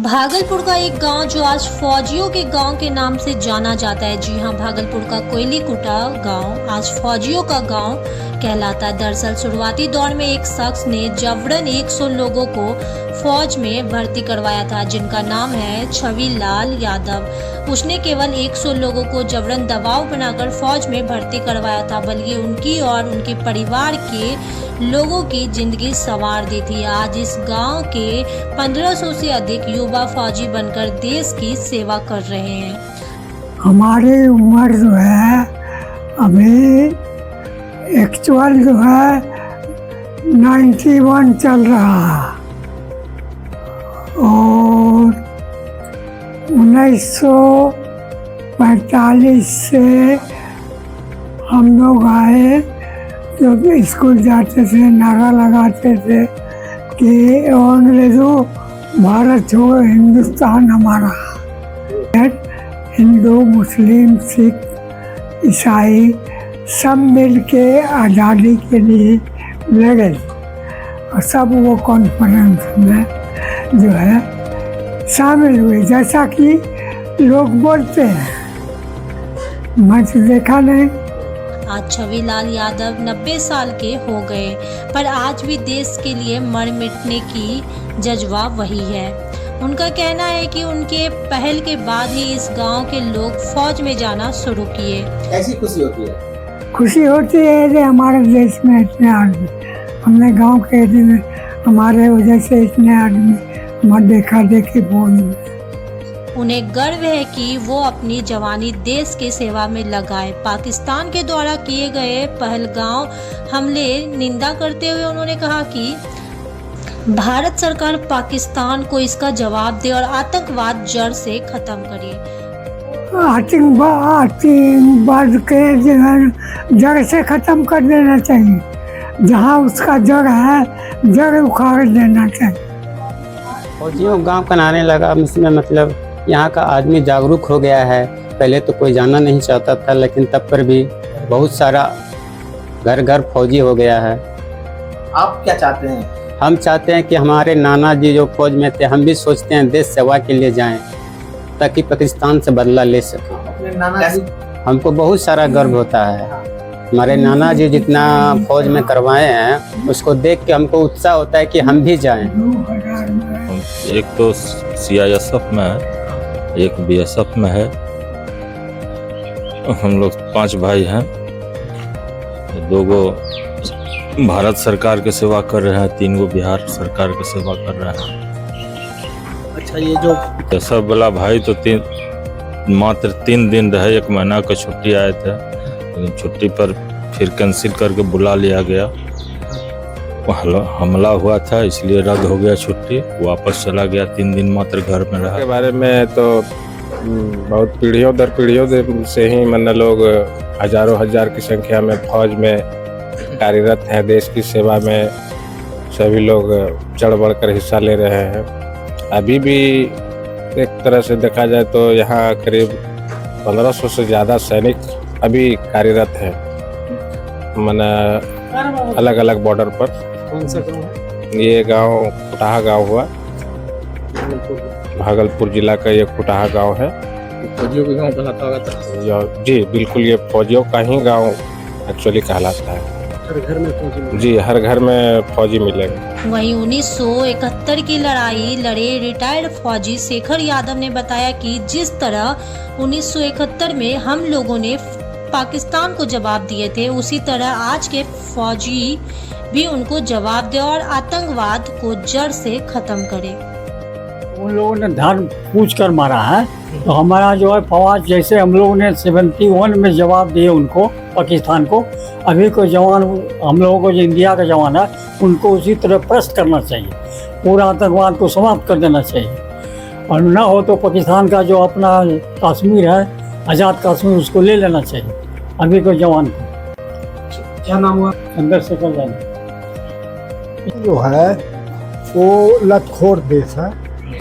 भागलपुर का एक गांव जो आज फौजियों के गांव के नाम से जाना जाता है। जी हां, भागलपुर का कोयलीकुटा गांव आज फौजियों का गांव कहलाता है। दरअसल शुरुआती दौर में एक शख्स ने जबरन 100 लोगों को फौज में भर्ती करवाया था, जिनका नाम है छविलाल यादव। उसने केवल 100 लोगों को जबरन दबाव बनाकर फौज में भर्ती करवाया था, बल्कि उनकी और उनके परिवार के लोगों की जिंदगी संवार दी थी। आज इस गांव के 1500 से अधिक युवा फौजी बनकर देश की सेवा कर रहे हैं। हमारी उम्र जो है अभी एक्चुअल जो है 91 चल रहा और 1945 से हम लोग आए। जब स्कूल जाते थे नारा लगाते थे कि अंग्रेजों भारत छोड़ो हिंदुस्तान हमारा। हिंदू मुस्लिम सिख ईसाई सब मिल के आज़ादी के लिए लगे और सब वो कॉन्फ्रेंस में जो है शामिल हुए। जैसा कि लोग बोलते हैं, मैं तो देखा नहीं। आज छविलाल यादव 90 साल के हो गए, पर आज भी देश के लिए मर मिटने की जज्बा वही है। उनका कहना है कि उनके पहल के बाद ही इस गांव के लोग फौज में जाना शुरू किए। ऐसी खुशी होती है? खुशी होती है कि हमारे देश में इतने आदमी, हमने गांव के एरिया में हमारे वजह से इतने आदमी हमारे देखा देखी बोल। उन्हें गर्व है कि वो अपनी जवानी देश के सेवा में लगाए। पाकिस्तान के द्वारा किए गए पहलगाम हमले निंदा करते हुए उन्होंने कहा कि भारत सरकार पाकिस्तान को इसका जवाब दे और आतंकवाद जड़ से खत्म करे। आतंकवाद के जड़ से खत्म कर देना चाहिए। जहाँ उसका जड़ है, जड़ उखाड़ देना चाहिए। फौजियों गांव बनाने लगा, इसमें मतलब यहाँ का आदमी जागरूक हो गया है। पहले तो कोई जाना नहीं चाहता था, लेकिन तब पर भी बहुत सारा घर घर फौजी हो गया है। आप क्या चाहते हैं? हम चाहते हैं कि हमारे नाना जी जो फौज में थे, हम भी सोचते हैं देश सेवा के लिए जाएं ताकि पाकिस्तान से बदला ले सकें। अपने नाना जी हमको बहुत सारा गर्व होता है। हमारे नाना जी जितना फौज में करवाए हैं, उसको देख के हमको उत्साह होता है कि हम भी जाएं। एक तो CISF में है, एक BSF में है। हम लोग 5 भाई हैं। 2 गो भारत सरकार के सेवा कर रहे हैं, 3 गो बिहार सरकार के सेवा कर रहे हैं। अच्छा, ये जो सब वाला भाई तो मात्र 3 दिन रहे, 1 महीना का छुट्टी आए थे, लेकिन छुट्टी पर फिर कैंसिल करके बुला लिया गया। हमला हुआ था इसलिए रद्द हो गया छुट्टी, वापस चला गया। 3 दिन मात्र घर में रहा। के बारे में तो बहुत पीढ़ियों दर पीढ़ियों से ही मतलब लोग हजारों हजार की संख्या में फौज में कार्यरत हैं। देश की सेवा में सभी लोग चढ़ बढ़ कर हिस्सा ले रहे हैं। अभी भी एक तरह से देखा जाए तो यहाँ करीब 1500 से ज़्यादा सैनिक अभी कार्यरत हैं, माना अलग अलग बॉर्डर पर। कौन सा गाँव है? ये गांव कुटाहा गांव हुआ, भागलपुर जिला का ये कुटाहा गांव है। फौजियों का गाँव कहलाता होगा? जी बिल्कुल, ये फौजियों का ही गांव एक्चुअली कहलाता है। हर घर में फौजी मिलेंगे? जी, हर घर में फौजी मिलेंगे। वहीं 1971 की लड़ाई लड़े रिटायर्ड फौजी शेखर यादव ने बताया कि जिस तरह 1971 में हम लोगों ने पाकिस्तान को जवाब दिए थे, उसी तरह आज के फौजी भी उनको जवाब दे और आतंकवाद को जड़ से खत्म करे। उन लोगों ने धर्म पूछ कर मारा है, तो हमारा जो है फौज, जैसे हम लोगों ने 71 में जवाब दिए उनको पाकिस्तान को, अभी को जवान हम लोगों को जो इंडिया का जवान है उनको उसी तरह प्रस्त करना चाहिए। पूरा आतंकवाद को समाप्त कर देना चाहिए, और न हो तो पाकिस्तान का जो अपना कश्मीर है, आज़ाद कश्मीर, उसको ले लेना चाहिए अभी को जवान को। क्या नाम हुआ? चंद्रशेखर यादव। जो है वो लतखोर देश है,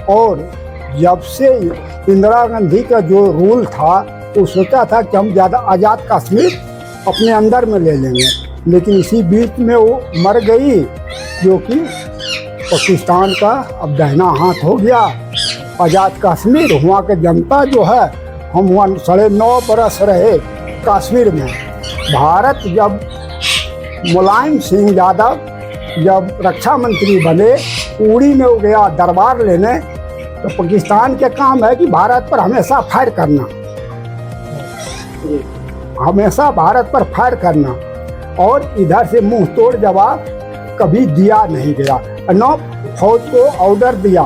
और जब से इंदिरा गांधी का जो रूल था, वो सोचा था कि हम ज़्यादा आज़ाद कश्मीर अपने अंदर में ले लेंगे, लेकिन इसी बीच में वो मर गई, जो कि पाकिस्तान का अब दाहिना हाथ हो गया आज़ाद कश्मीर, वहाँ के जनता जो है, हम वहाँ 9.5 बरस रहे कश्मीर में। भारत जब मुलायम सिंह यादव जब रक्षा मंत्री बने, उड़ी में वो गया दरबार लेने, तो पाकिस्तान के काम है कि भारत पर हमेशा फायर करना, हमेशा भारत पर फायर करना, और इधर से मुंह तोड़ जवाब कभी दिया नहीं गया। न फौज को ऑर्डर दिया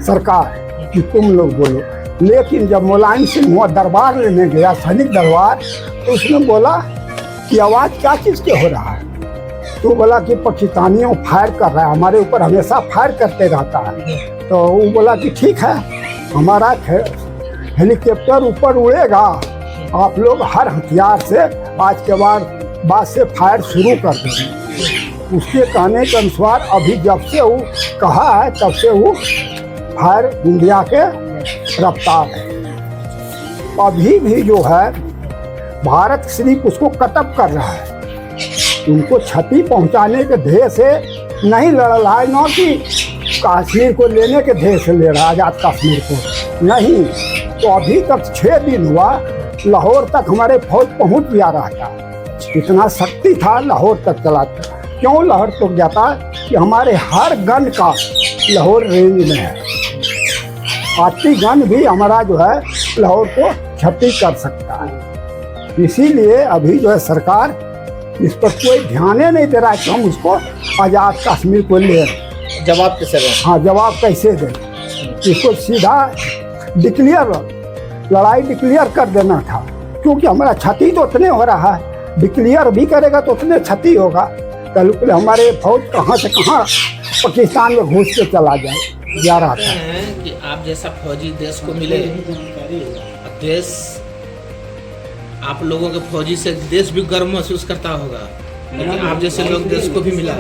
सरकार कि तुम लोग बोलो, लेकिन जब मुलायम सिंह हुआ दरबार लेने गया, सैनिक दरबार, तो उसने बोला कि आवाज़ क्या चीज़ के हो रहा है? तो बोला कि पाकिस्तानियों फायर कर रहा है, हमारे ऊपर हमेशा फायर करते रहता है। तो वो बोला कि ठीक है, हमारा हेलीकॉप्टर ऊपर उड़ेगा, आप लोग हर हथियार से आज के बाद से फायर शुरू कर देंगे। उसके कहने के अनुसार अभी जब से वो कहा है तब से वो फायर इंडिया के रफ्तार है। अभी भी जो है भारत सिर्फ उसको कटअप कर रहा है, उनको क्षति पहुंचाने के ध्येय से नहीं लड़ रहा है, न कि कश्मीर को लेने के ध्येय से ले रहा है, आज़ाद कश्मीर को नहीं। तो अभी तक 6 दिन हुआ, लाहौर तक हमारे फौज पहुंच गया रहता, इतना शक्ति था लाहौर तक चलाता। क्यों लाहौर तक जाता? कि हमारे हर गन का लाहौर रेंज में है, आती गन भी हमारा जो है लाहौर को क्षति कर सकता है। इसीलिए अभी जो है सरकार इस पर कोई ध्यान नहीं दे रहा है कि हम उसको आज़ाद कश्मीर को ले। जवाब कैसे दें? हाँ, जवाब कैसे दें? इसको सीधा डिक्लेयर, लड़ाई डिक्लेयर कर देना था, क्योंकि हमारा क्षति तो उतने हो रहा है, डिक्लेयर भी करेगा तो उतने क्षति होगा। कल को हमारे फौज कहाँ से कहाँ पाकिस्तान में घुस के चला जा रहा था। कि आप जैसा फौजी देश को मिले, देश आप लोगों के फौजी से देश भी गर्व महसूस करता होगा, लेकिन आप जैसे लोग देश को भी मिला।